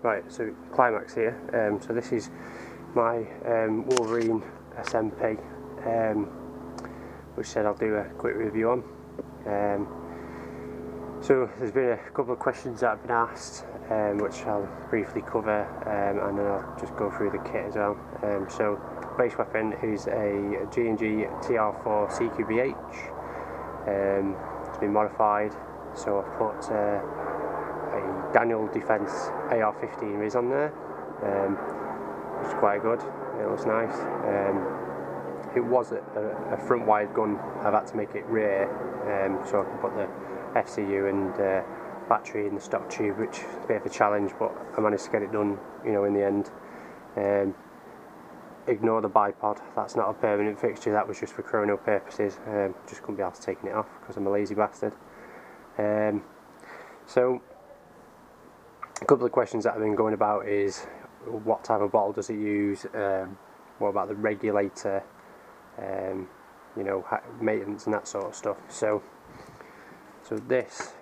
Right, so climax here. So this is my Wolverine SMP, which said I'll do a quick review on. So there's been a couple of questions that have been asked, which I'll briefly cover, and then I'll just go through the kit as well. So base weapon is a G&G TR4 CQBH. It's been modified, so I've put a Daniel Defense AR-15 Riz on there, which is quite good. It looks nice. It was a front wired gun. I've had to make it rear, so I can put the FCU and battery in the stock tube, which is a bit of a challenge, but I managed to get it done, in the end. Ignore the bipod, that's not a permanent fixture, that was just for chrono purposes. Just couldn't be able to take it off because I'm a lazy bastard. So a couple of questions that have been going about is, what type of bottle does it use? What about the regulator? Maintenance and that sort of stuff. So this,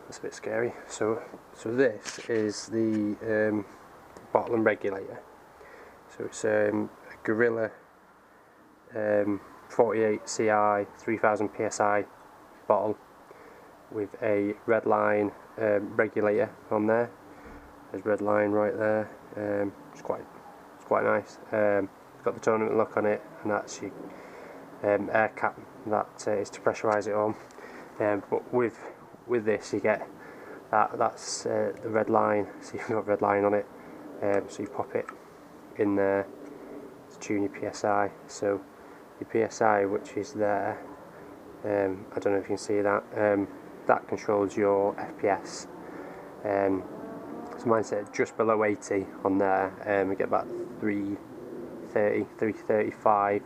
that's a bit scary. So this is the bottle and regulator. So it's a Gorilla 48 CI 3000 PSI bottle with a red line regulator on there. There's red line right there. It's quite nice. It's got the tournament lock on it, and that's your air cap that is to pressurise it on. But with this you get that's the red line. So you've got red line on it. So you pop it in there to tune your PSI. So your PSI, which is there, I don't know if you can see that. That controls your FPS. So mine's set just below 80 on there. We get about 330, 335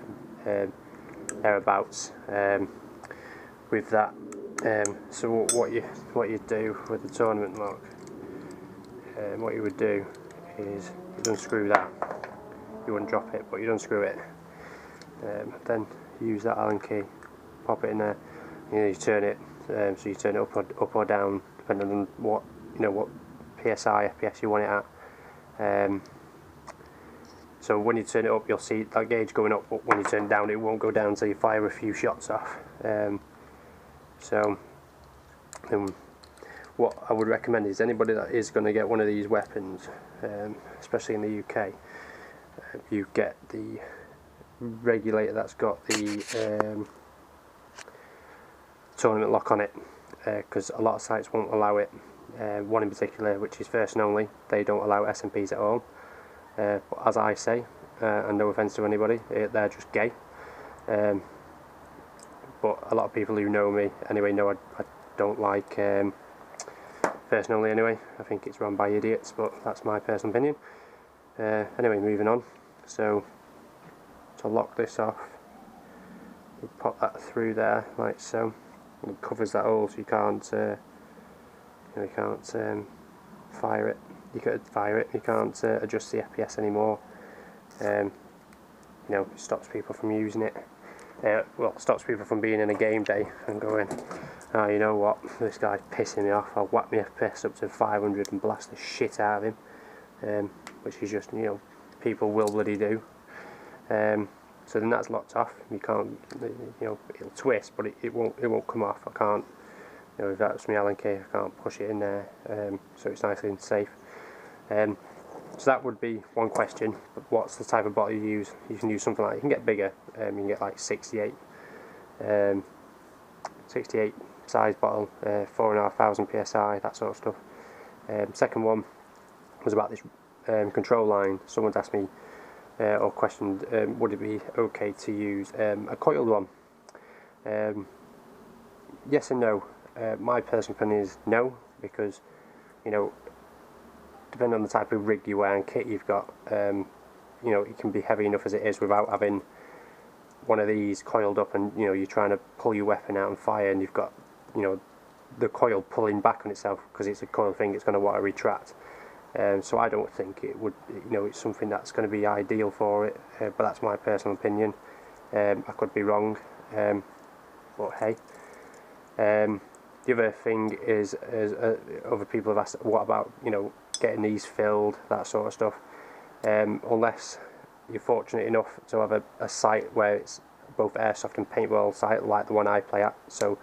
thereabouts with that. So what you do with the tournament lock, what you would do is you'd unscrew that. You wouldn't drop it, but you'd unscrew it. Then use that Allen key, pop it in there. You turn it, so you turn it up or down depending on what PSI, FPS you want it at. So when you turn it up, you'll see that gauge going up, but when you turn it down, it won't go down until you fire a few shots off. What I would recommend is anybody that is going to get one of these weapons, especially in the UK, you get the regulator that's got the tournament lock on it, because a lot of sites won't allow it. One in particular, which is First and Only, they don't allow SMPs at all. But as I say, and no offence to anybody, they're just gay. But a lot of people who know me anyway know I don't like First and Only anyway. I think it's run by idiots, but that's my personal opinion. Anyway, moving on. So to lock this off, you pop that through there like so. It covers that hole, so you can't fire it. You could fire it. You can't adjust the FPS anymore. It stops people from using it. It stops people from being in a game day and going, oh, you know what, this guy's pissing me off. I'll whack my FPS up to 500 and blast the shit out of him. Which is just, people will bloody do. So then that's locked off. You can't, it'll twist, but it won't come off. I can't, if that's my Allen key, I can't push it in there. So it's nice and safe. So that would be one question. But what's the type of bottle you use? You can use something like, you can get bigger. You can get like 68 size bottle, 4,500 PSI, that sort of stuff. Second one was about this control line. Someone's asked me or questioned, would it be okay to use a coiled one? Yes and no. My personal opinion is no, because depending on the type of rig you wear and kit you've got, it can be heavy enough as it is without having one of these coiled up, and you're trying to pull your weapon out and fire, and you've got the coil pulling back on itself because it's a coil thing. It's going to want to retract. So I don't think it would, it's something that's going to be ideal for it, but that's my personal opinion. I could be wrong, but hey. The other thing is other people have asked, what about, you know, getting these filled, that sort of stuff. Unless you're fortunate enough to have a site where it's both airsoft and paintball site, like the one I play at. So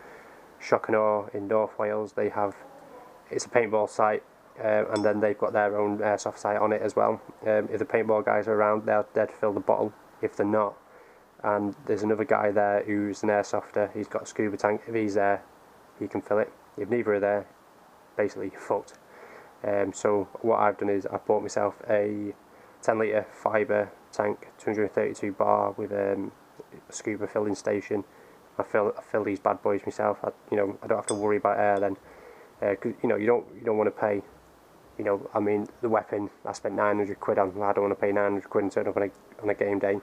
Shock and Awe in North Wales, it's a paintball site, and then they've got their own airsoft site on it as well. If the paintball guys are around, they'd fill the bottle. If they're not, and there's another guy there who's an airsofter, he's got a scuba tank, if he's there, he can fill it. If neither are there, basically you're fucked. So what I've done is I've bought myself a 10 litre fibre tank, 232 bar with a scuba filling station. I fill these bad boys myself. I don't have to worry about air then. 'Cause, you know, you don't want to pay. You know, I mean, the weapon I spent 900 quid on. I don't want to pay 900 quid and turn up on a game day,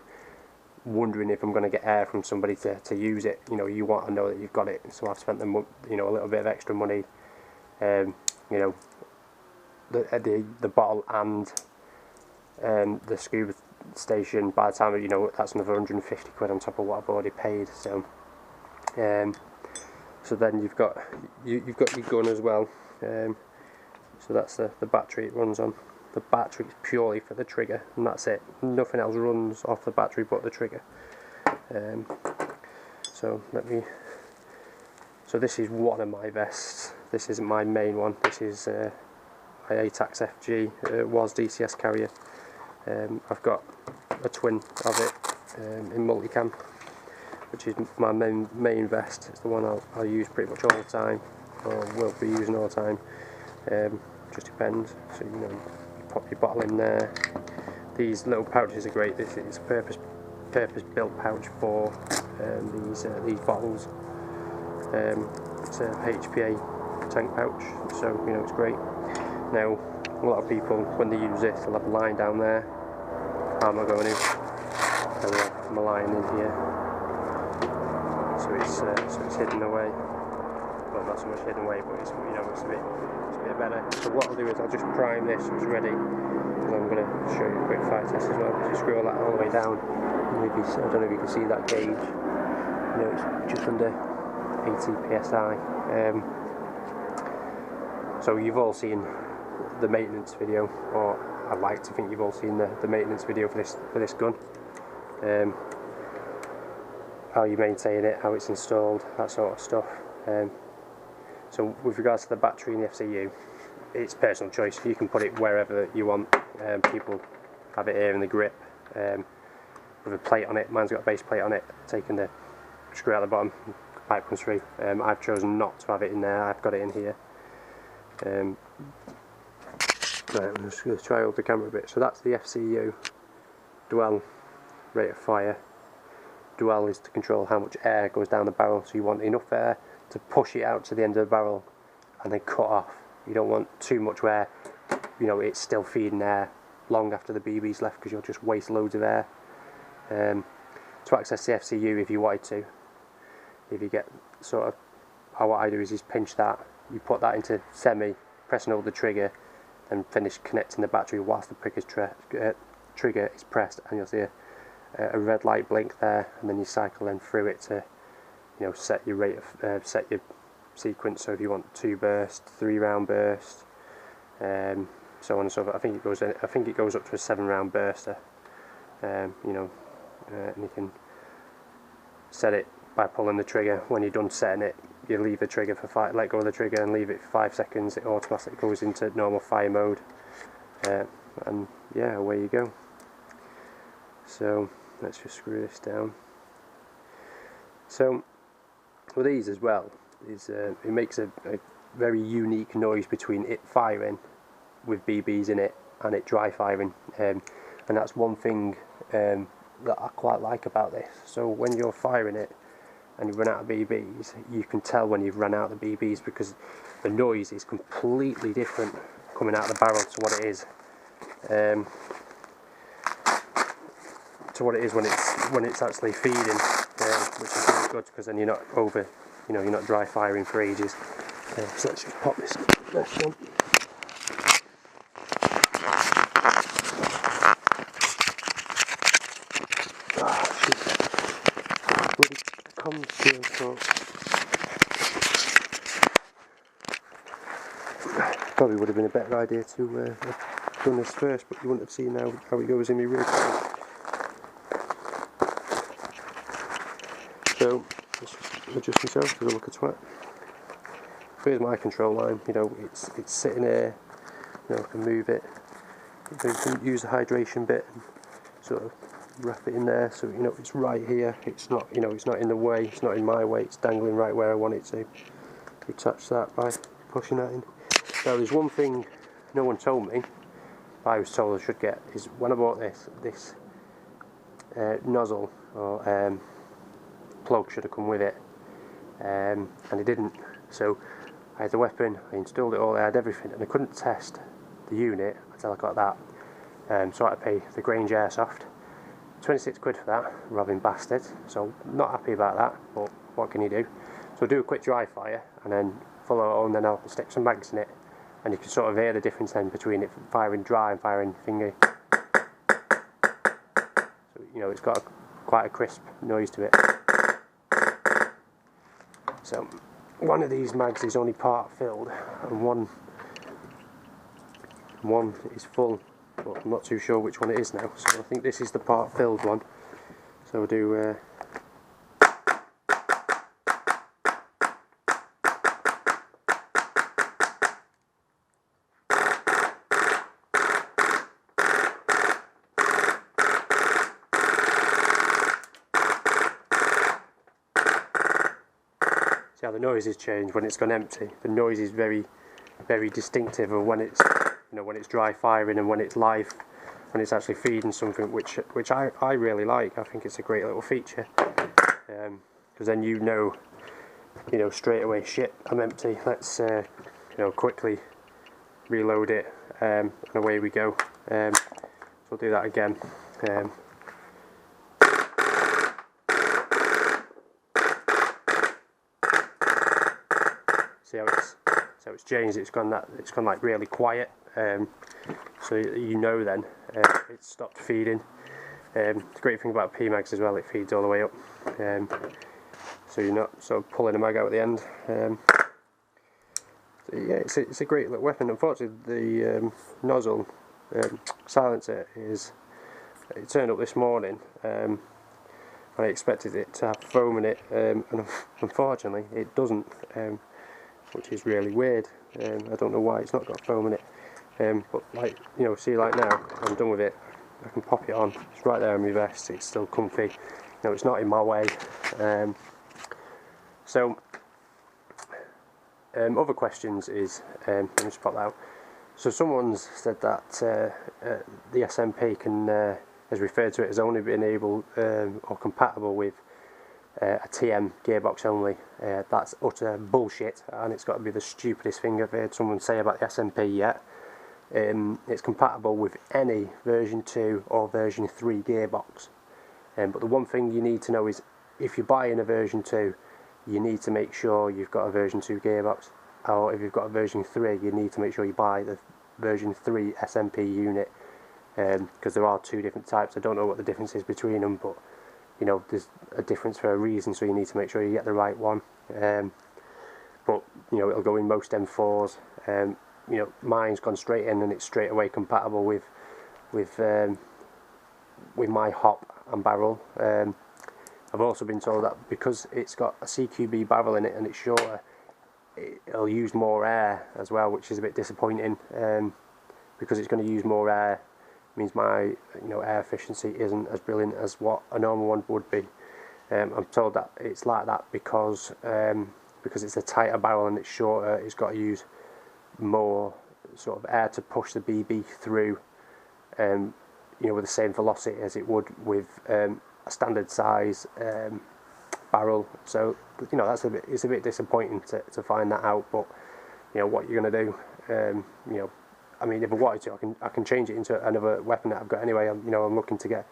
wondering if I'm going to get air from somebody to use it. You know, you want to know that you've got it. So I've spent them, you know, a little bit of extra money. You know, the bottle and the scuba station. By the time, you know, that's another 150 quid on top of what I've already paid. So so then you've got your gun as well. So that's the battery it runs on. The battery is purely for the trigger, and that's it. Nothing else runs off the battery but the trigger. So this is one of my vests. This isn't my main one. This is my ATAX FG. It was DCS carrier. I've got a twin of it in multicam, which is my main vest. It's the one I'll use pretty much all the time, or will be using all the time. Just depends. So, you know, you pop your bottle in there. These little pouches are great. This is a purpose built pouch for these bottles. It's a HPA tank pouch, so you know it's great. Now, a lot of people, when they use this, they'll have a line down there. How am I going in? And we'll have my line in here. So it's hidden away. Well, not so much hidden away, but it's, you know, it's a bit better. So what I'll do is I'll just prime this so it's ready, and I'm going to show you a quick fire test as well. Just scroll that all the way down. Maybe, I don't know if you can see that gauge. You know, it's just under 80 psi. So you've all seen the maintenance video, or I'd like to think you've all seen the maintenance video for this gun. How you maintain it, how it's installed, that sort of stuff. So with regards to the battery and the FCU, it's personal choice. You can put it wherever you want. People have it here in the grip with a plate on it. Mine's got a base plate on it, taking the screw out the bottom, pipe comes through. I've chosen not to have it in there. I've got it in here. Right, I'm just going to try hold the camera a bit. So that's the FCU, dwell, rate of fire. Dwell is to control how much air goes down the barrel, so you want enough air to push it out to the end of the barrel and then cut off. You don't want too much where, you know, it's still feeding air long after the BB's left, because you'll just waste loads of air. To access the FCU, if you wanted to, if you get sort of, what I do is pinch that, you put that into semi, press and hold the trigger, and finish connecting the battery whilst the trigger is pressed, and you'll see a red light blink there, and then you cycle then through it to, you know, set your rate of set your sequence. So if you want 2 burst, 3 round burst, so on and so forth. I think it goes up to a 7 round burster. You know, and you can set it by pulling the trigger. When you're done setting it, you leave the trigger for let go of the trigger and leave it for 5 seconds. It automatically goes into normal fire mode, and yeah, away you go. So let's just screw this down. So with these as well, it makes a very unique noise between it firing with BBs in it and it dry firing, and that's one thing that I quite like about this. So when you're firing it and you run out of BBs, you can tell when you've run out of the BBs, because the noise is completely different coming out of the barrel to what it is. To what it is when it's actually feeding, which is really good, because then you're not you're not dry firing for ages. So let's just pop this on. Oh shit! Bloody comes here, so Probably would have been a better idea to have done this first, but you wouldn't have seen how it goes in my rig. So let's just adjust myself to look at twat. Here's my control line. You know, it's sitting here. You know, I can move it. You can use the hydration bit and sort of wrap it in there, so you know it's right here. It's not, you know, it's not in the way. It's not in my way. It's dangling right where I want it to. Attach that by pushing that in. Now, there's one thing no one told me, but I was told I should get, is when I bought this nozzle or plug should have come with it, and it didn't. So I had the weapon, I installed it all, I had everything, and I couldn't test the unit until I got that. So I had to pay the Grange Airsoft 26 quid for that, robbing bastard. So not happy about that, but what can you do? So I'll do a quick dry fire and then follow it on, then I'll stick some mags in it, and you can sort of hear the difference then between it firing dry and firing finger. So you know it's got quite a crisp noise to it. So one of these mags is only part filled and one is full, but I'm not too sure which one it is now, so I think this is the part filled one. So we'll do see how the noise has changed when it's gone empty. The noise is very, very distinctive of when it's, you know, when it's dry firing and when it's live, when it's actually feeding something, which I really like. I think it's a great little feature, because then you know straight away, shit, I'm empty. Let's you know, quickly reload it, and away we go. So we'll do that again. See how it's changed. It's gone like really quiet. So you know then it's stopped feeding. The great thing about PMags as well, it feeds all the way up. So you're not sort of pulling a mag out at the end. So yeah, it's a great little weapon. Unfortunately, the nozzle silencer it turned up this morning. I expected it to have foam in it, and unfortunately it doesn't. Which is really weird. I don't know why it's not got foam in it. But like, you know, see, like now I'm done with it. I can pop it on. It's right there in my vest. It's still comfy. You know, it's not in my way. So other questions is, let me just pop that out. So someone's said that the SMP has referred to it as only being able or compatible with a TM gearbox only. That's utter bullshit, and it's got to be the stupidest thing I've heard someone say about the SMP yet. It's compatible with any version 2 or version 3 gearbox, but the one thing you need to know is if you're buying a version 2, you need to make sure you've got a version 2 gearbox, or if you've got a version 3, you need to make sure you buy the version 3 SMP unit, because there are two different types. I don't know what the difference is between them, but you know, there's a difference for a reason, so you need to make sure you get the right one. But you know, it'll go in most M4s. You know, mine's gone straight in, and it's straight away compatible with my hop and barrel. I've also been told that because it's got a CQB barrel in it and it's shorter, it'll use more air as well, which is a bit disappointing. Because it's going to use more air, means my air efficiency isn't as brilliant as what a normal one would be. I'm told that it's like that because it's a tighter barrel and it's shorter. It's got to use more sort of air to push the BB through, you know, with the same velocity as it would with a standard size barrel. So you know, it's a bit disappointing to find that out. But you know, what you're going to do, you know. I mean, if I wanted to, I can change it into another weapon that I've got anyway. I'm looking to get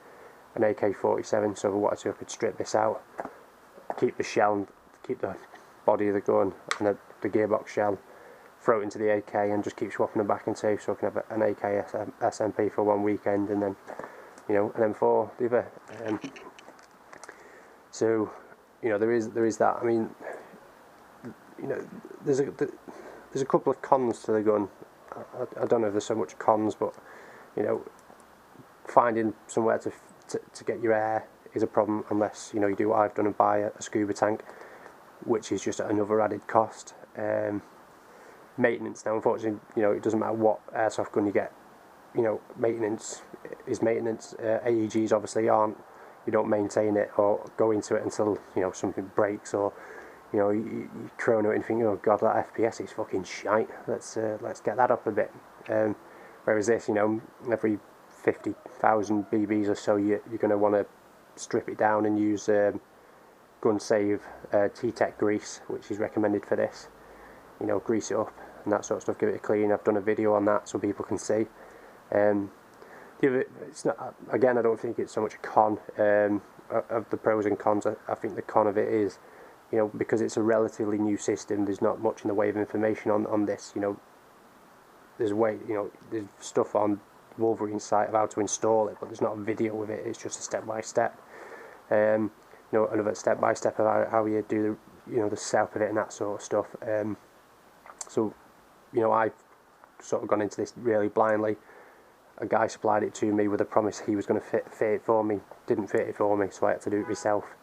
an AK-47, so if I wanted to, I could strip this out, keep the shell, keep the body of the gun and the gearbox shell, throw it into the AK, and just keep swapping them back and two, so I can have an AK SMP for one weekend, and then an M4 the other. So you know, there is that. I mean, you know, there's a couple of cons to the gun. I don't know if there's so much cons, but you know, finding somewhere to get your air is a problem unless you know you do what I've done and buy a scuba tank, which is just another added cost. Maintenance now, unfortunately, you know, it doesn't matter what airsoft gun you get. You know, maintenance is maintenance. AEGs obviously aren't. You don't maintain it or go into it until you know something breaks, or you know you chrono it and think, oh god, that FPS is fucking shite. Let's get that up a bit. Whereas this, you know, every 50,000 BBs or so, you're going to want to strip it down and use gun save T-Tech grease, which is recommended for this. You know, grease it up and that sort of stuff, give it a clean. I've done a video on that so people can see. It's not, again, I don't think it's so much a con of the pros and cons. I think the con of it is, you know, because it's a relatively new system, there's not much in the way of information on this. You know, there's stuff on Wolverine site of how to install it, but there's not a video of it. It's just a step-by-step. You know, another step-by-step of how you do the, you know, the setup of it and that sort of stuff. So, you know, I've sort of gone into this really blindly. A guy supplied it to me with a promise he was going to fit it for me. Didn't fit it for me, so I had to do it myself.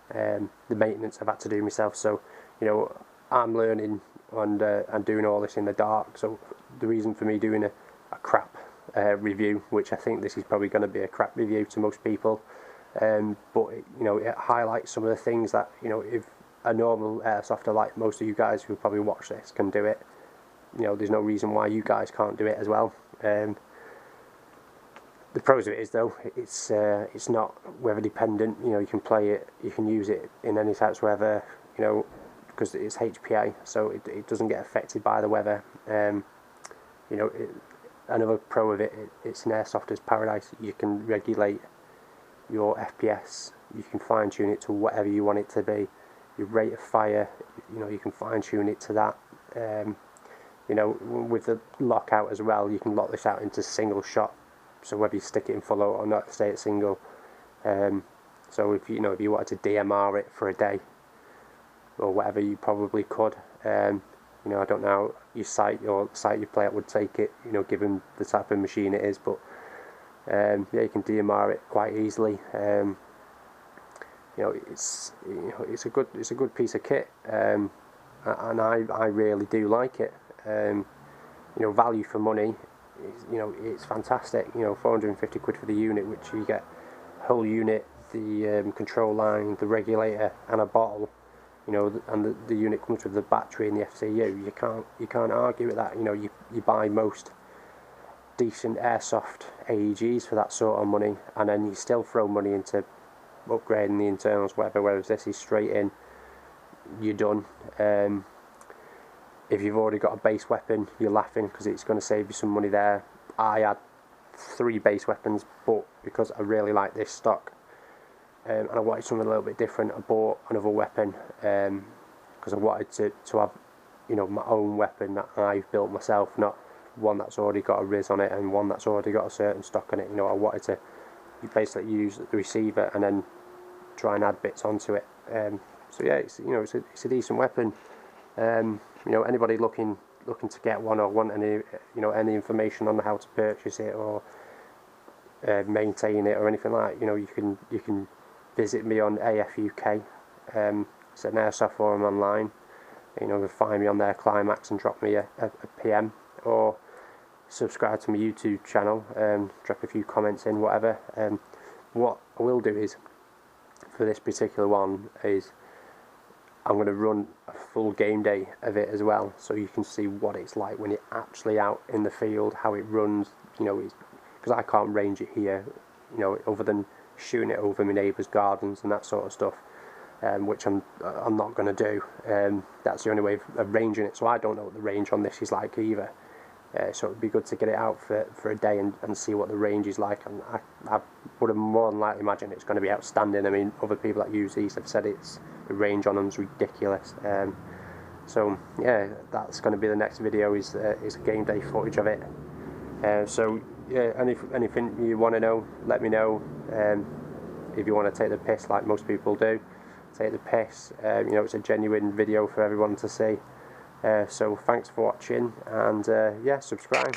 The maintenance I've had to do myself. So, you know, I'm learning and doing all this in the dark. So the reason for me doing a crap review, which I think this is probably going to be a crap review to most people, but you know, it highlights some of the things that, you know, if a normal airsofter like most of you guys who probably watch this can do it, you know, there's no reason why you guys can't do it as well. The pros of it is, though, it's not weather dependent. You know, you can play it, you can use it in any types of weather, you know, because it's HPA, so it doesn't get affected by the weather. You know, another pro of it, it's an airsofter's paradise. You can regulate your FPS, you can fine tune it to whatever you want it to be. Your rate of fire, you know, you can fine tune it to that. You know, with the lockout as well, you can lock this out into single shot. So whether you stick it in full auto or not, stay at single. So if you know, if you wanted to DMR it for a day or whatever, you probably could. You know, I don't know how your site or the site you play at would take it, you know, given the type of machine it is, but yeah, you can DMR it quite easily. You know, it's a good piece of kit, and I really do like it. You know, value for money. You know, it's fantastic. You know, 450 quid for the unit, which you get whole unit, the control line, the regulator, and a bottle. You know, and the unit comes with the battery and the FCU. You can't argue with that. You know, you buy most decent airsoft AEGs for that sort of money, and then you still throw money into upgrading the internals, whatever. Whereas this is straight in, you're done. If you've already got a base weapon, you're laughing because it's going to save you some money there. I had 3 base weapons, but because I really like this stock and I wanted something a little bit different, I bought another weapon because I wanted to have, you know, my own weapon that I've built myself, not one that's already got a Riz on it and one that's already got a certain stock on it. You know, I wanted to basically use the receiver and then try and add bits onto it. So yeah, it's, you know, it's a decent weapon. You know, anybody looking to get one or want any, you know, any information on how to purchase it or maintain it or anything like that, you know, you can visit me on AFUK. It's an airsoft forum online. You know, you can find me on there, Climax, and drop me a PM, or subscribe to my YouTube channel, drop a few comments in, whatever. What I will do is, for this particular one, is I'm going to run a full game day of it as well, so you can see what it's like when you're actually out in the field, how it runs. You know, because I can't range it here, you know, other than shooting it over my neighbours' gardens and that sort of stuff, which I'm not going to do. That's the only way of ranging it, so I don't know what the range on this is like either. So it would be good to get it out for a day and see what the range is like, and I would have more than likely imagine it's going to be outstanding. I mean, other people that use these have said the range on them is ridiculous. So yeah, that's going to be the next video, is game day footage of it. So yeah, anything you want to know, let me know. If you want to take the piss like most people do, take the piss. You know, it's a genuine video for everyone to see. So thanks for watching, and yeah, subscribe.